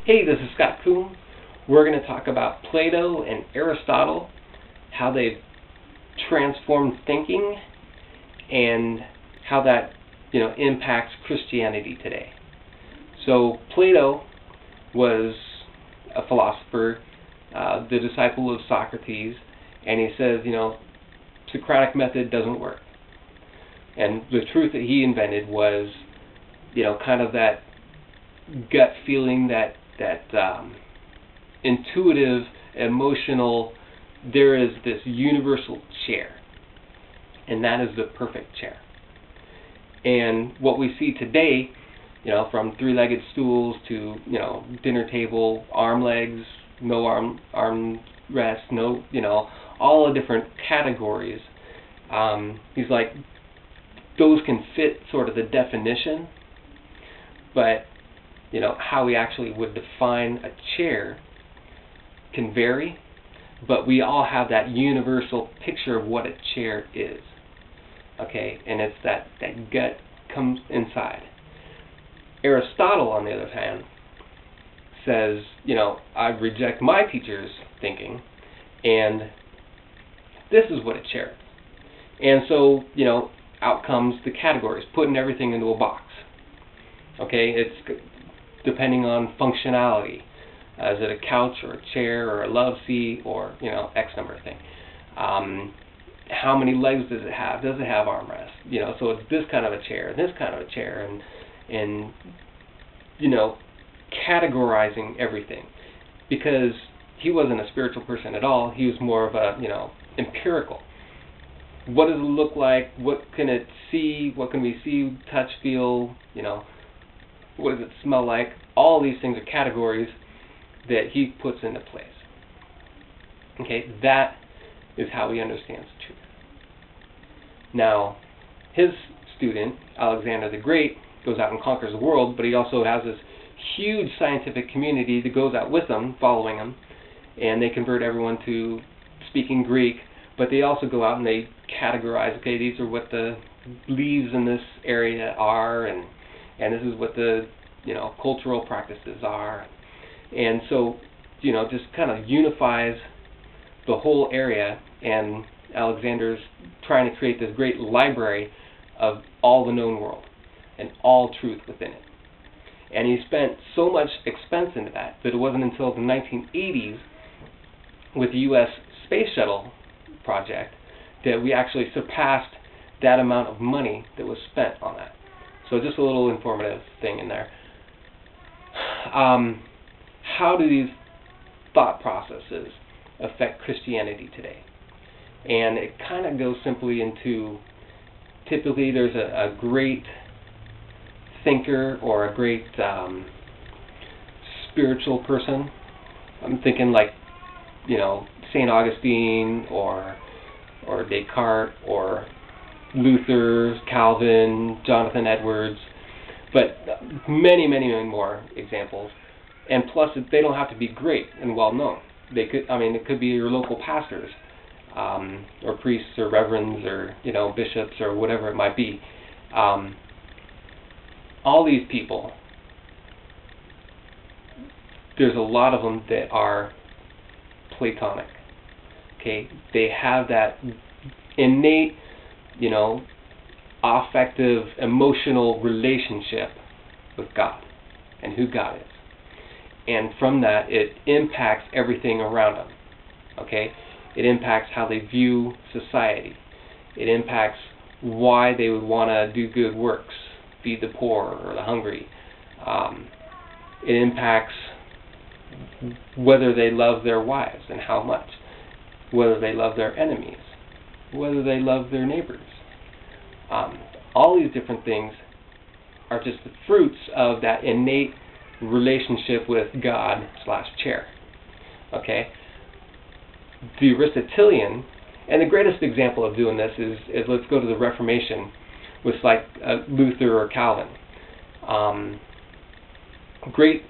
Hey, this is Scott Coombe. We're going to talk about Plato and Aristotle, how they've transformed thinking, and how that impacts Christianity today. So Plato was a philosopher, the disciple of Socrates, and he says, Socratic method doesn't work. And the truth that he invented was, kind of that gut feeling, that intuitive, emotional, there is this universal chair, and that is the perfect chair. And what we see today, from three-legged stools to, dinner table, arm legs, no arm rest, no, all the different categories. He's like, those can fit sort of the definition, but how we actually would define a chair can vary, but we all have that universal picture of what a chair is. Okay, and it's that gut comes inside. Aristotle, on the other hand, says, I reject my teacher's thinking, and this is what a chair is. And so, out comes the categories, putting everything into a box. Okay, it's depending on functionality. Is it a couch or a chair or a love seat or, X number of things. How many legs does it have? Does it have armrests? So it's this kind of a chair, this kind of a chair, and categorizing everything. Because he wasn't a spiritual person at all. He was more of a, empirical. What does it look like? What can it see? What can we see, touch, feel? What does it smell like? All these things are categories that he puts into place. Okay, that is how he understands truth. Now, his student, Alexander the Great, goes out and conquers the world, but he also has this huge scientific community that goes out with him, following him, and they convert everyone to speaking Greek, but they also go out and they categorize, okay, these are what the leaves in this area are, and this is what the cultural practices are. And so, just kind of unifies the whole area, and Alexander's trying to create this great library of all the known world and all truth within it. And he spent so much expense into that it wasn't until the 1980s with the U.S. Space Shuttle project that we actually surpassed that amount of money that was spent on that. So just a little informative thing in there. How do these thought processes affect Christianity today? And it kind of goes simply into, typically there's a great thinker or a great spiritual person. I'm thinking like, St. Augustine or Descartes or Luther, Calvin, Jonathan Edwards, but many, many, many more examples. And plus, they don't have to be great and well known. They could, it could be your local pastors, or priests, or reverends, or bishops, or whatever it might be. All these people, there's a lot of them that are Platonic. Okay, they have that innate, affective, emotional relationship with God and who God is. And from that, it impacts everything around them. Okay? It impacts how they view society. It impacts why they would want to do good works, feed the poor or the hungry. It impacts whether they love their wives and how much, whether they love their enemies, whether they love their neighbors. All these different things are just the fruits of that innate relationship with God/chair. Okay? The Aristotelian, and the greatest example of doing this is let's go to the Reformation with like Luther or Calvin. Great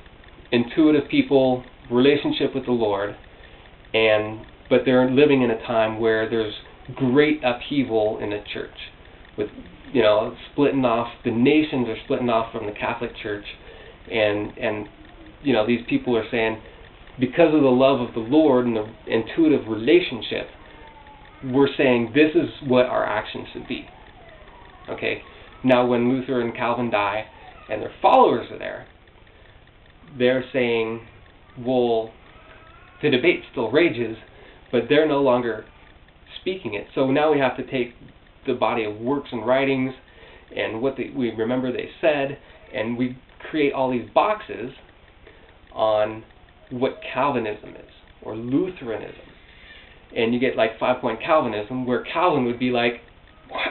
intuitive people, relationship with the Lord, but they're living in a time where there's great upheaval in the church, with splitting off. The nations are splitting off from the Catholic Church, and these people are saying, because of the love of the Lord and the intuitive relationship, we're saying this is what our actions should be. Okay? Now when Luther and Calvin die and their followers are there, they're saying, well, the debate still rages, but they're no longer speaking it. So now we have to take the body of works and writings and what we remember they said, and we create all these boxes on what Calvinism is, or Lutheranism. And you get like 5-point Calvinism, where Calvin would be like,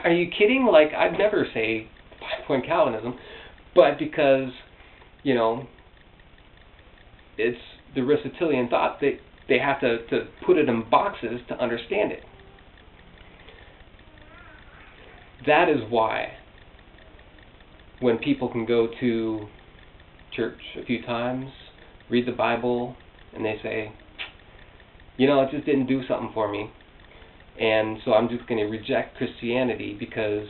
are you kidding? Like, I'd never say 5-point Calvinism. But because, it's the Aristotelian thought, they have to put it in boxes to understand it. That is why when people can go to church a few times, read the Bible, and they say, it just didn't do something for me, and so I'm just going to reject Christianity because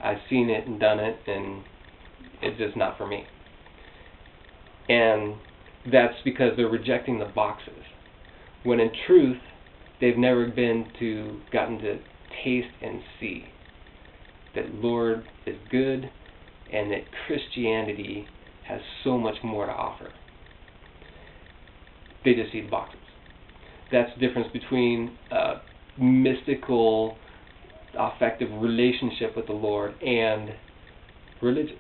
I've seen it and done it, and it's just not for me. And that's because they're rejecting the boxes, when in truth, they've never gotten to taste and see that Lord is good and that Christianity has so much more to offer. They just see the boxes. That's the difference between a mystical, affective relationship with the Lord and religion.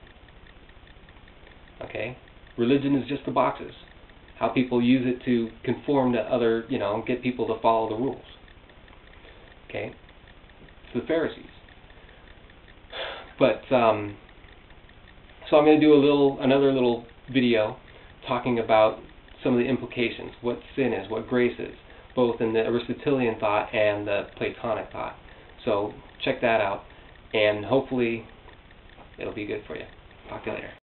Okay? Religion is just the boxes. How people use it to conform to other, get people to follow the rules. Okay? It's the Pharisees. But, so I'm going to do another little video talking about some of the implications, what sin is, what grace is, both in the Aristotelian thought and the Platonic thought. So check that out, and hopefully it'll be good for you. Talk to you later.